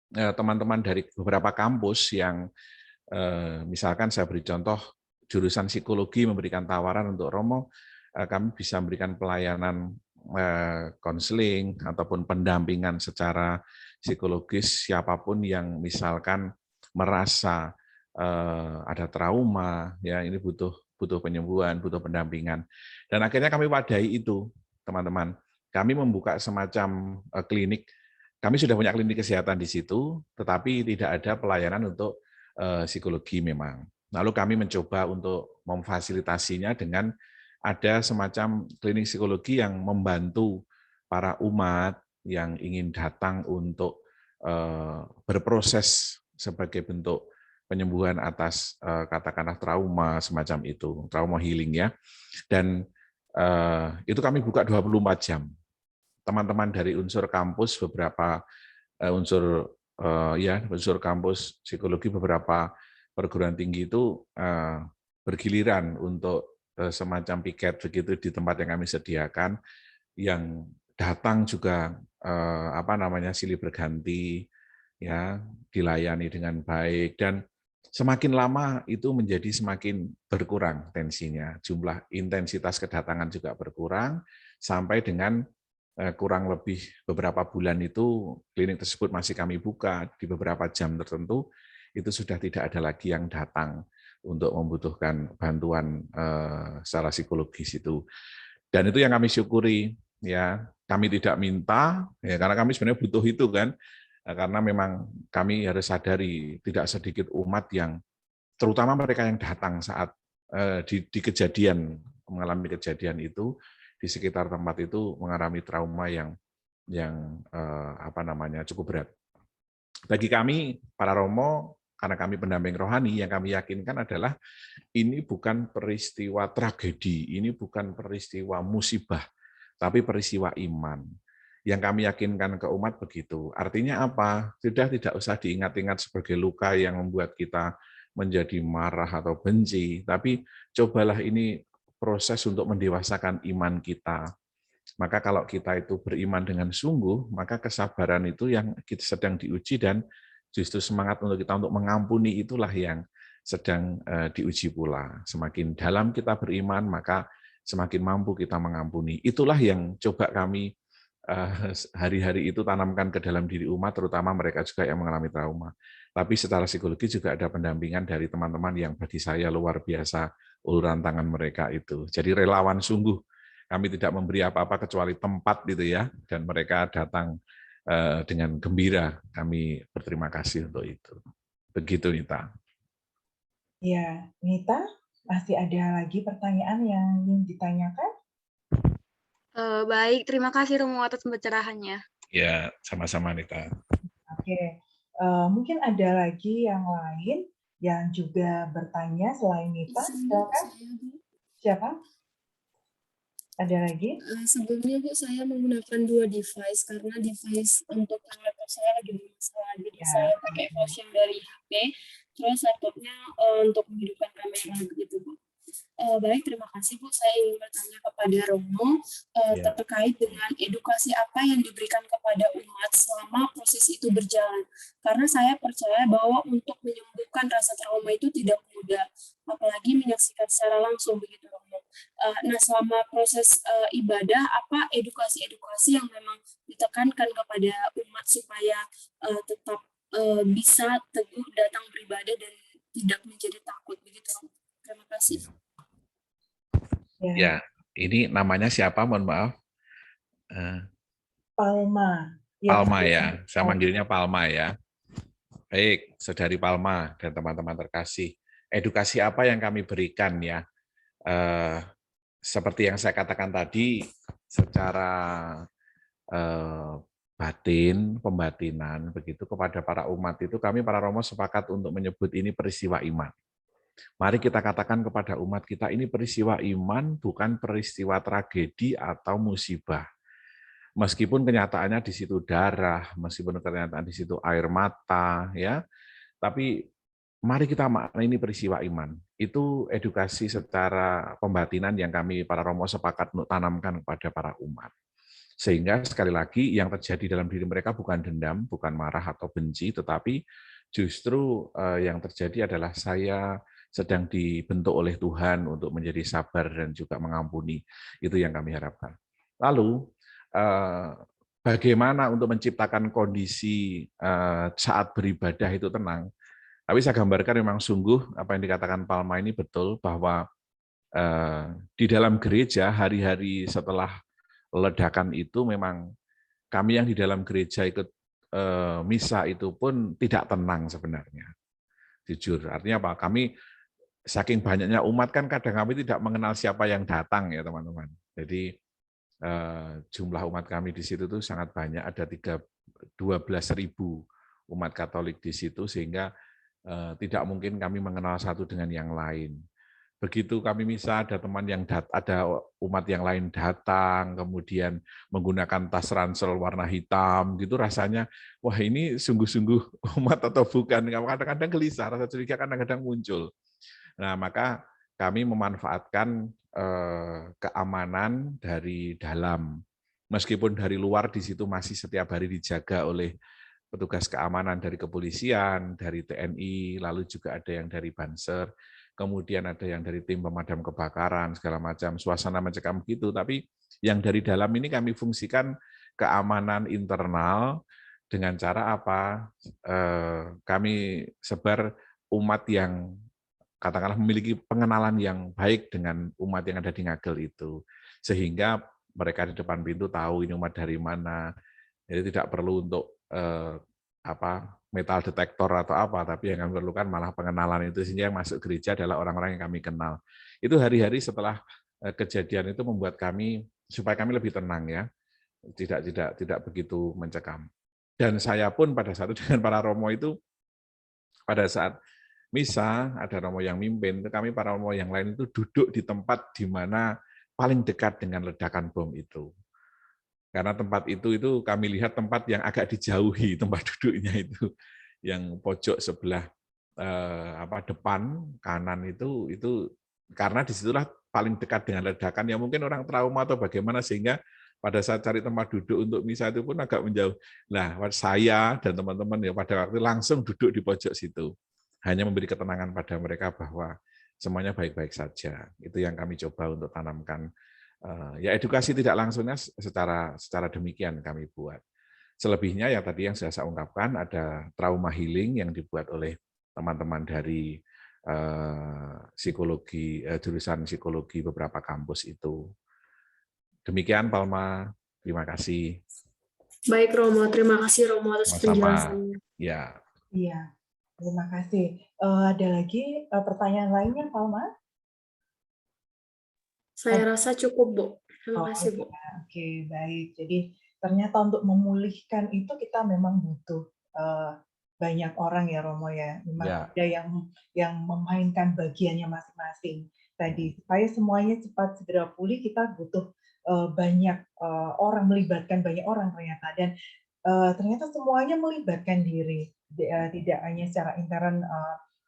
teman-teman dari beberapa kampus yang misalkan saya beri contoh jurusan psikologi memberikan tawaran untuk Romo, kami bisa memberikan pelayanan konseling ataupun pendampingan secara psikologis siapapun yang misalkan merasa ada trauma, ya ini butuh penyembuhan, butuh pendampingan. Dan akhirnya kami wadahi itu, teman-teman. Kami membuka semacam klinik. Kami sudah punya klinik kesehatan di situ, tetapi tidak ada pelayanan untuk psikologi memang. Lalu kami mencoba untuk memfasilitasinya dengan ada semacam klinik psikologi yang membantu para umat yang ingin datang untuk berproses sebagai bentuk penyembuhan atas katakanlah trauma semacam itu, trauma healing ya. Dan itu kami buka 24 jam. Teman-teman dari unsur kampus beberapa unsur kampus psikologi beberapa perguruan tinggi itu bergiliran untuk semacam piket begitu di tempat yang kami sediakan, yang datang juga silih berganti ya, dilayani dengan baik, dan semakin lama itu menjadi semakin berkurang tensinya, jumlah intensitas kedatangan juga berkurang, sampai dengan kurang lebih beberapa bulan itu klinik tersebut masih kami buka di beberapa jam tertentu, itu sudah tidak ada lagi yang datang untuk membutuhkan bantuan secara psikologis itu. Dan itu yang kami syukuri, ya, kami tidak minta, ya, karena kami sebenarnya butuh itu kan. Karena memang kami harus sadari tidak sedikit umat yang, terutama mereka yang datang saat di kejadian, mengalami kejadian itu, di sekitar tempat itu mengalami trauma yang cukup berat. Bagi kami, para Romo, karena kami pendamping rohani, yang kami yakinkan adalah ini bukan peristiwa tragedi, ini bukan peristiwa musibah, tapi peristiwa iman. Yang kami yakinkan ke umat begitu. Artinya apa? Sudah tidak usah diingat-ingat sebagai luka yang membuat kita menjadi marah atau benci, tapi cobalah ini proses untuk mendewasakan iman kita. Maka kalau kita itu beriman dengan sungguh, maka kesabaran itu yang kita sedang diuji, dan justru semangat untuk kita untuk mengampuni itulah yang sedang diuji pula. Semakin dalam kita beriman, maka semakin mampu kita mengampuni. Itulah yang coba kami hari-hari itu tanamkan ke dalam diri umat, terutama mereka juga yang mengalami trauma. Tapi secara psikologi juga ada pendampingan dari teman-teman yang bagi saya luar biasa uluran tangan mereka itu. Jadi relawan sungguh. Kami tidak memberi apa-apa kecuali tempat gitu ya, dan mereka datang dengan gembira. Kami berterima kasih untuk itu. Begitu, Nita. Ya, Nita, masih ada lagi pertanyaan yang ingin ditanyakan? Baik, terima kasih Romo atas pencerahannya. Ya, sama-sama, Nita. Oke, mungkin ada lagi yang lain yang juga bertanya selain Nita. Silakan. Siapa? Ada lagi? Sebelumnya Bu, saya menggunakan 2 device karena device untuk laptop saya lagi bermasalah. Jadi saya pakai voice yang dari HP, terus laptopnya untuk menghidupkan kamera begitu Bu. Baik, terima kasih Bu. Saya ingin bertanya kepada Romo terkait dengan edukasi apa yang diberikan kepada umat selama proses itu berjalan. Karena saya percaya bahwa untuk menyembuhkan rasa trauma itu tidak mudah, apalagi menyaksikan secara langsung begitu Romo. Nah, selama proses ibadah, apa edukasi-edukasi yang memang ditekankan kepada umat supaya tetap bisa teguh datang beribadah dan tidak menjadi takut begitu Romo. Terima kasih. Ya, ini namanya siapa? Mohon maaf. Palma. Palma ya, saya manggilnya Palma ya. Baik, Saudari Palma dan teman-teman terkasih. Edukasi apa yang kami berikan ya? Seperti yang saya katakan tadi, secara batin, pembatinan, begitu kepada para umat itu, kami para Romo sepakat untuk menyebut ini peristiwa iman. Mari kita katakan kepada umat kita, ini peristiwa iman, bukan peristiwa tragedi atau musibah. Meskipun kenyataannya di situ darah, meskipun kenyataan di situ air mata, ya, tapi mari kita maknai ini peristiwa iman. Itu edukasi secara pembatinan yang kami para Romo sepakat untuk tanamkan kepada para umat. Sehingga sekali lagi yang terjadi dalam diri mereka bukan dendam, bukan marah atau benci, tetapi justru yang terjadi adalah saya sedang dibentuk oleh Tuhan untuk menjadi sabar dan juga mengampuni. Itu yang kami harapkan. Lalu, bagaimana untuk menciptakan kondisi saat beribadah itu tenang? Tapi saya gambarkan memang sungguh apa yang dikatakan Palma ini betul, bahwa di dalam gereja hari-hari setelah ledakan itu memang kami yang di dalam gereja ikut misa itu pun tidak tenang sebenarnya. Jujur, artinya apa? Kami saking banyaknya umat kan kadang kami tidak mengenal siapa yang datang ya teman-teman. Jadi jumlah umat kami di situ tuh sangat banyak, ada 12.000 umat Katolik di situ sehingga tidak mungkin kami mengenal satu dengan yang lain. Begitu kami misa ada teman yang ada umat yang lain datang, kemudian menggunakan tas ransel warna hitam gitu, rasanya wah ini sungguh-sungguh umat atau bukan. Kadang-kadang gelisah, rasa curiga kadang-kadang muncul. Nah, maka kami memanfaatkan keamanan dari dalam. Meskipun dari luar di situ masih setiap hari dijaga oleh petugas keamanan dari kepolisian, dari TNI, lalu juga ada yang dari Banser, kemudian ada yang dari tim pemadam kebakaran, segala macam, suasana mencekam gitu. Tapi yang dari dalam ini kami fungsikan keamanan internal dengan cara apa? Kami sebar umat yang katakanlah memiliki pengenalan yang baik dengan umat yang ada di Ngagel itu, sehingga mereka di depan pintu tahu ini umat dari mana. Jadi tidak perlu untuk metal detektor atau apa, tapi yang kami perlukan malah pengenalan itu, sehingga yang masuk gereja adalah orang-orang yang kami kenal. Itu hari-hari setelah kejadian itu membuat kami supaya kami lebih tenang ya, tidak begitu mencekam. Dan saya pun pada saat itu dengan para Romo itu pada saat misa, ada Romo yang mimpin, kami para Romo yang lain itu duduk di tempat di mana paling dekat dengan ledakan bom itu. Karena tempat itu kami lihat tempat yang agak dijauhi tempat duduknya itu, yang pojok sebelah depan kanan itu karena disitulah paling dekat dengan ledakan. Ya mungkin orang trauma atau bagaimana sehingga pada saat cari tempat duduk untuk misa itu pun agak menjauh. Nah, saya dan teman-teman ya pada waktu langsung duduk di pojok situ. hanya memberi ketenangan pada mereka bahwa semuanya baik-baik saja. Itu yang kami coba untuk tanamkan. Ya edukasi tidak langsungnya secara demikian kami buat. Selebihnya yang tadi yang sudah saya ungkapkan, ada trauma healing yang dibuat oleh teman-teman dari psikologi, jurusan psikologi beberapa kampus itu. Demikian Palma, terima kasih. Baik Romo, terima kasih Romo atas penjelasannya. Ya. Iya, terima kasih. Ada lagi pertanyaan lainnya, Palma? Saya rasa cukup, Bu. Terima kasih, Bu. Ya. Oke, baik. Jadi ternyata untuk memulihkan itu kita memang butuh banyak orang ya, Romo ya. Memang ada yang memainkan bagiannya masing-masing. Tadi supaya semuanya cepat segera pulih, kita butuh banyak orang, melibatkan banyak orang ternyata. Dan ternyata semuanya melibatkan diri, tidak hanya secara intern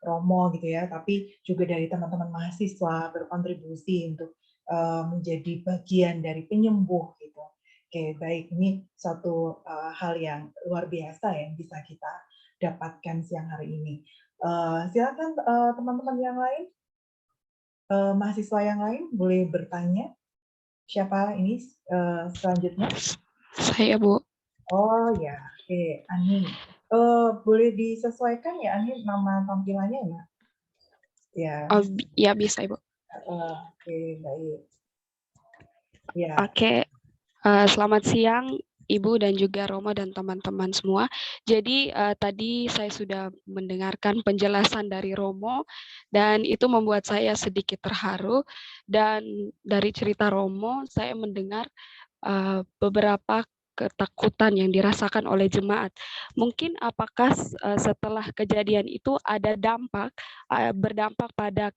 Romo gitu ya, tapi juga dari teman-teman mahasiswa berkontribusi untuk menjadi bagian dari penyembuh gitu. Oke, baik, ini suatu hal yang luar biasa yang bisa kita dapatkan siang hari ini. Silakan teman-teman yang lain, mahasiswa yang lain boleh bertanya. Siapa ini selanjutnya? Saya, Bu. Oh ya, oke, Ani. Boleh disesuaikan ya, Ani, nama tampilannya ya? Ya. Ya bisa, Ibu. Oke, baik. Ya. Oke, selamat siang Ibu dan juga Romo dan teman-teman semua. Jadi tadi saya sudah mendengarkan penjelasan dari Romo dan itu membuat saya sedikit terharu. Dan dari cerita Romo saya mendengar beberapa ketakutan yang dirasakan oleh jemaat. Mungkin apakah setelah kejadian itu ada berdampak pada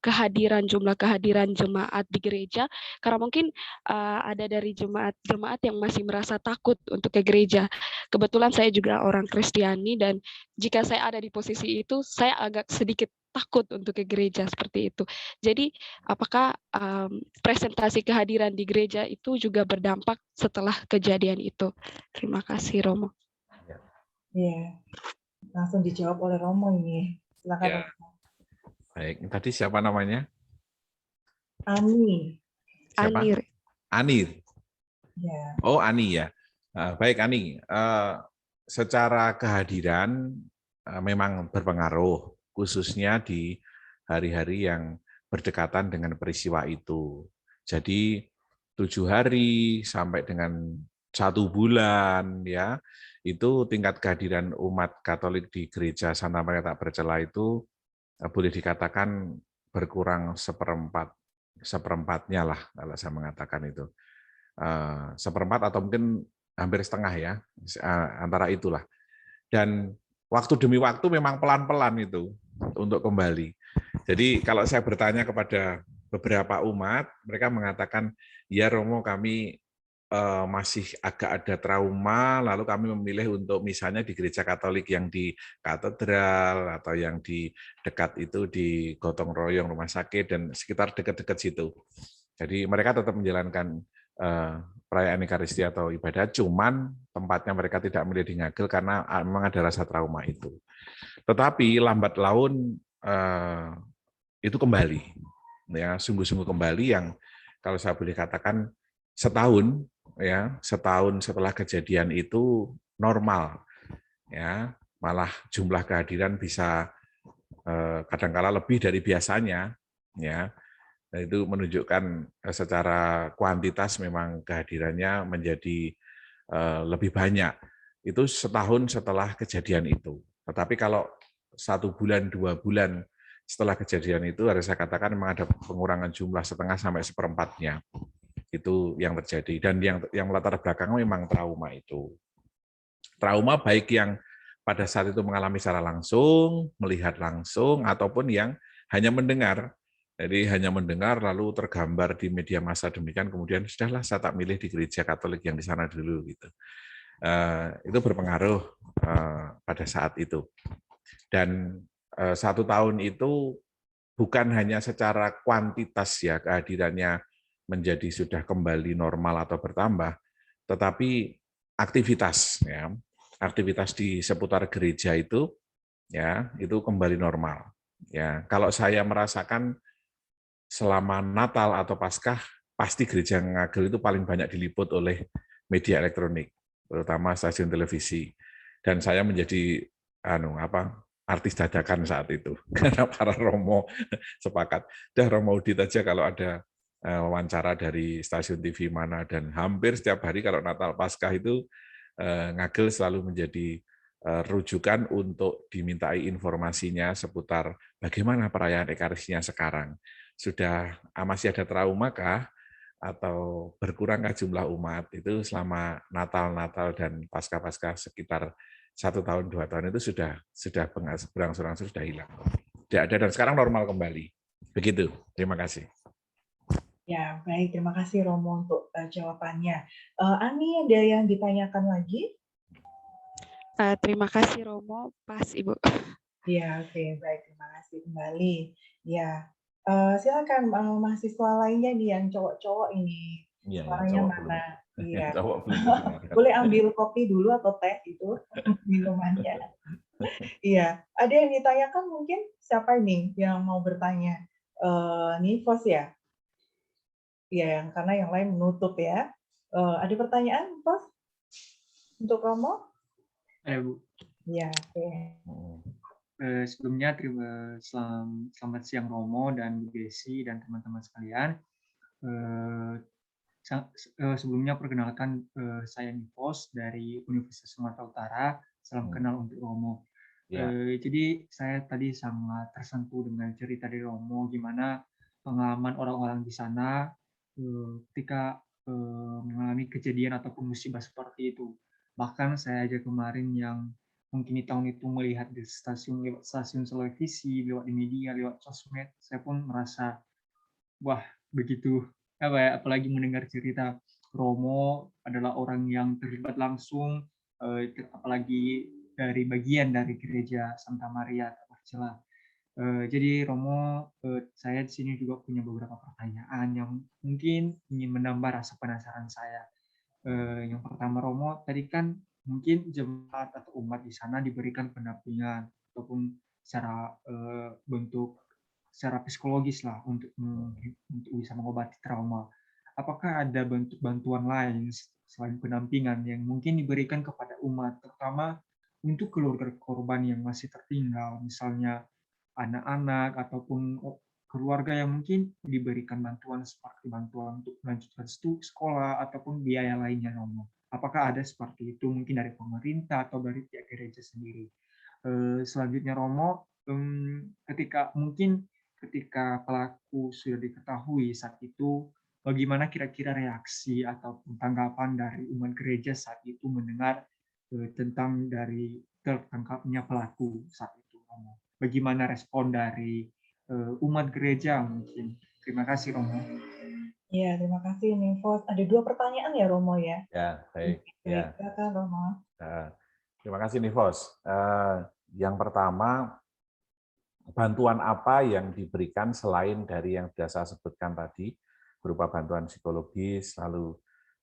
jumlah kehadiran jemaat di gereja, karena mungkin ada dari jemaat yang masih merasa takut untuk ke gereja. Kebetulan saya juga orang Kristiani dan jika saya ada di posisi itu, saya agak sedikit takut untuk ke gereja seperti itu. Jadi apakah presentasi kehadiran di gereja itu juga berdampak setelah kejadian itu? Terima kasih Romo. Ya, langsung dijawab oleh Romo ini. Silakan. Ya. Baik, tadi siapa namanya? Ani. Siapa? Anir. Anir. Ya. Oh, Ani ya. Baik Ani, secara kehadiran memang berpengaruh, khususnya di hari-hari yang berdekatan dengan peristiwa itu. Jadi 7 hari sampai dengan 1 bulan ya, itu tingkat kehadiran umat Katolik di Gereja Santa Maria Tak Bercela itu boleh dikatakan berkurang seperempatnya lah kalau saya mengatakan itu. Seperempat atau mungkin hampir setengah ya, antara itulah. Dan waktu demi waktu memang pelan-pelan itu untuk kembali. Jadi kalau saya bertanya kepada beberapa umat, mereka mengatakan, ya Romo kami masih agak ada trauma, lalu kami memilih untuk misalnya di gereja Katolik yang di katedral atau yang di dekat itu di gotong royong rumah sakit dan sekitar dekat-dekat situ. Jadi mereka tetap menjalankan perayaan Ekaristi atau ibadah, cuman tempatnya mereka tidak milih di Ngagel karena memang ada rasa trauma itu. Tetapi lambat laun itu kembali, ya sungguh-sungguh kembali yang kalau saya boleh katakan setahun setelah kejadian itu normal, ya malah jumlah kehadiran bisa kadangkala lebih dari biasanya, ya. Dan itu menunjukkan secara kuantitas memang kehadirannya menjadi lebih banyak. Itu setahun setelah kejadian itu. Tetapi kalau 1 bulan, 2 bulan setelah kejadian itu, harus saya katakan memang ada pengurangan jumlah setengah sampai seperempatnya. Itu yang terjadi. Dan yang melatar belakang memang trauma itu. Trauma baik yang pada saat itu mengalami secara langsung, melihat langsung, ataupun yang hanya mendengar. Jadi hanya mendengar lalu tergambar di media massa demikian, kemudian sudahlah saya tak milih di gereja Katolik yang di sana dulu gitu. Itu berpengaruh pada saat itu. Dan 1 tahun itu bukan hanya secara kuantitas ya kehadirannya menjadi sudah kembali normal atau bertambah, tetapi aktivitas ya, aktivitas di seputar gereja itu ya itu kembali normal. Ya, kalau saya merasakan selama Natal atau Paskah, pasti gereja Ngagel itu paling banyak diliput oleh media elektronik, terutama stasiun televisi. Dan saya menjadi artis dadakan saat itu, karena para romo sepakat. Dah romo audit aja kalau ada wawancara dari stasiun TV mana, dan hampir setiap hari kalau Natal Paskah itu Ngagel selalu menjadi rujukan untuk dimintai informasinya seputar bagaimana perayaan Ekaristinya sekarang. Sudah masih ada trauma kah atau berkurangkah jumlah umat itu selama Natal dan Paskah sekitar 1 tahun 2 tahun itu sudah berangsur-angsur sudah hilang. Tidak ada, dan sekarang normal kembali. Begitu. Terima kasih. Ya, baik. Terima kasih Romo untuk jawabannya. Ani, ada yang ditanyakan lagi? Terima kasih Romo, pas Ibu. Ya, oke, baik. Terima kasih kembali. Ya, silakan mahasiswa lainnya nih yang cowok-cowok ini. Iya, Suaranya cowok mana? Iya. Cowok belum didengarkan. Boleh ambil kopi dulu atau teh itu minumannya. Iya, ada yang ditanyakan mungkin siapa ini yang mau bertanya? Nifos ya? Iya, karena yang lain menutup ya. Ada pertanyaan, Nifos? Untuk Romo? Ada, Bu. Iya, oke. Sebelumnya selamat siang Romo dan Bu Desi dan teman-teman sekalian. Sebelumnya perkenalkan, saya Nifos dari Universitas Sumatera Utara. Salam kenal untuk Romo. Ya. Jadi saya tadi sangat tersentuh dengan cerita dari Romo, gimana pengalaman orang-orang di sana ketika mengalami kejadian ataupun musibah seperti itu. Bahkan saya aja kemarin yang mungkin di tahun itu melihat di lewat stasiun televisi, lewat di media, lewat sosmed, saya pun merasa wah begitu apalagi mendengar cerita Romo adalah orang yang terlibat langsung, apalagi dari bagian dari gereja Santa Maria Takbercelah. Jadi Romo, saya di sini juga punya beberapa pertanyaan yang mungkin ingin menambah rasa penasaran saya. Yang pertama Romo, tadi kan mungkin jemaat atau umat di sana diberikan pendampingan ataupun secara bentuk secara psikologis lah untuk bisa mengobati trauma. Apakah ada bentuk bantuan lain selain pendampingan yang mungkin diberikan kepada umat, terutama untuk keluarga korban yang masih tertinggal, misalnya anak-anak ataupun keluarga yang mungkin diberikan bantuan seperti bantuan untuk melanjutkan sekolah ataupun biaya lainnya, Romo. Apakah ada seperti itu mungkin dari pemerintah atau dari pihak gereja sendiri? Selanjutnya, Romo, ketika pelaku sudah diketahui saat itu, bagaimana kira-kira reaksi atau tanggapan dari umat gereja saat itu mendengar tentang dari tertangkapnya pelaku saat itu, Romo? Bagaimana respon dari umat gereja mungkin? Terima kasih, Romo. Iya, terima kasih Nifos. Ada 2 pertanyaan ya Romo ya? Ya, baik. Ya. Silakan Romo. Terima kasih Nifos. Yang pertama, bantuan apa yang diberikan selain dari yang sudah saya sebutkan tadi, berupa bantuan psikologis, lalu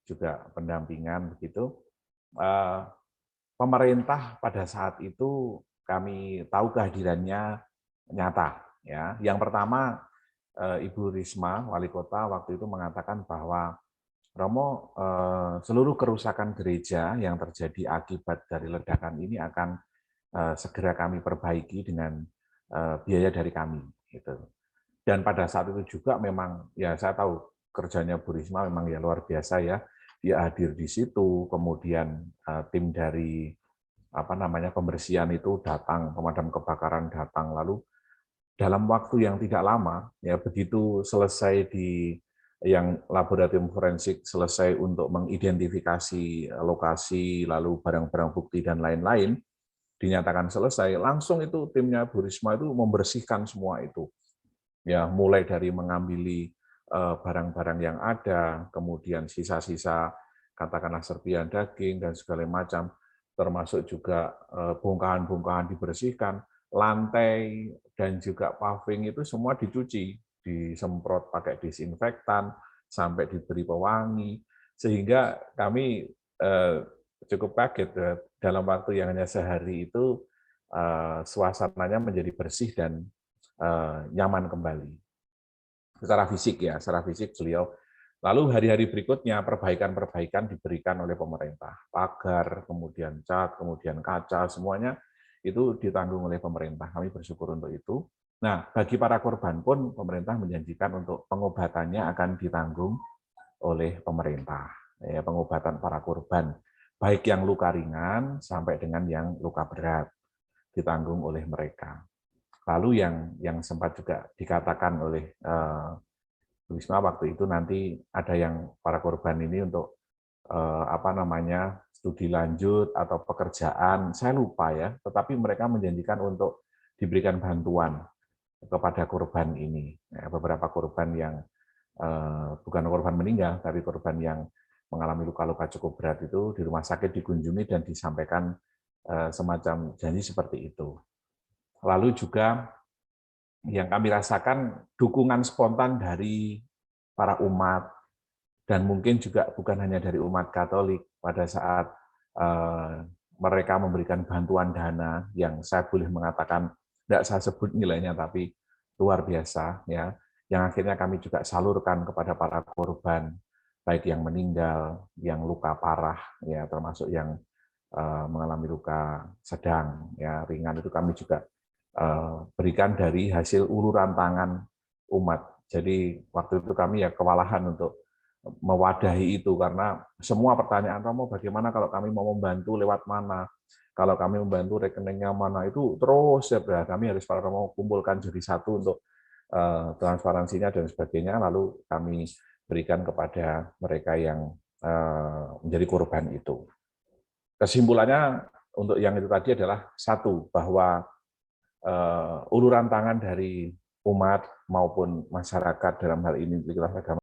juga pendampingan begitu. Pemerintah pada saat itu kami tahu kehadirannya nyata. Ya, yang pertama Ibu Risma, Wali Kota waktu itu mengatakan bahwa Romo, seluruh kerusakan gereja yang terjadi akibat dari ledakan ini akan segera kami perbaiki dengan biaya dari kami. Gitu. Dan pada saat itu juga memang, ya saya tahu kerjanya Bu Risma memang ya luar biasa ya. Dia hadir di situ, kemudian tim dari pembersihan itu datang, pemadam kebakaran datang, lalu dalam waktu yang tidak lama, ya begitu selesai yang laboratorium forensik selesai untuk mengidentifikasi lokasi, lalu barang-barang bukti dan lain-lain, dinyatakan selesai, langsung itu timnya Bu Risma itu membersihkan semua itu. Ya, mulai dari mengambil barang-barang yang ada, kemudian sisa-sisa katakanlah serpihan daging dan segala macam, termasuk juga bongkahan-bongkahan dibersihkan, lantai dan juga paving itu semua dicuci, disemprot pakai disinfektan, sampai diberi pewangi, sehingga kami cukup kaget dalam waktu yang hanya sehari itu suasananya menjadi bersih dan nyaman kembali. Secara fisik ya, secara fisik beliau. Lalu hari-hari berikutnya perbaikan-perbaikan diberikan oleh pemerintah. Pagar, kemudian cat, kemudian kaca, semuanya itu ditanggung oleh pemerintah. Kami bersyukur untuk itu. Nah, bagi para korban pun pemerintah menjanjikan untuk pengobatannya akan ditanggung oleh pemerintah. Ya, pengobatan para korban, baik yang luka ringan sampai dengan yang luka berat, ditanggung oleh mereka. Lalu yang sempat juga dikatakan oleh Wisma waktu itu nanti ada yang para korban ini untuk studi lanjut atau pekerjaan, saya lupa ya, tetapi mereka menjanjikan untuk diberikan bantuan kepada korban ini. Beberapa korban yang bukan korban meninggal, tapi korban yang mengalami luka-luka cukup berat itu di rumah sakit dikunjungi dan disampaikan semacam janji seperti itu. Lalu juga yang kami rasakan dukungan spontan dari para umat, dan mungkin juga bukan hanya dari umat Katolik pada saat mereka memberikan bantuan dana yang saya boleh mengatakan, tidak saya sebut nilainya, tapi luar biasa, ya, yang akhirnya kami juga salurkan kepada para korban, baik yang meninggal, yang luka parah, ya, termasuk yang mengalami luka sedang, ya, ringan, itu kami juga berikan dari hasil uluran tangan umat. Jadi waktu itu kami ya kewalahan untuk mewadahi itu, karena semua pertanyaan, Romo, bagaimana kalau kami mau membantu lewat mana? Kalau kami membantu rekeningnya mana? Itu terus ya, kami harus para Romo kumpulkan jadi satu untuk transparansinya dan sebagainya, lalu kami berikan kepada mereka yang menjadi korban itu. Kesimpulannya untuk yang itu tadi adalah satu, bahwa uluran tangan dari umat maupun masyarakat dalam hal ini lintas agama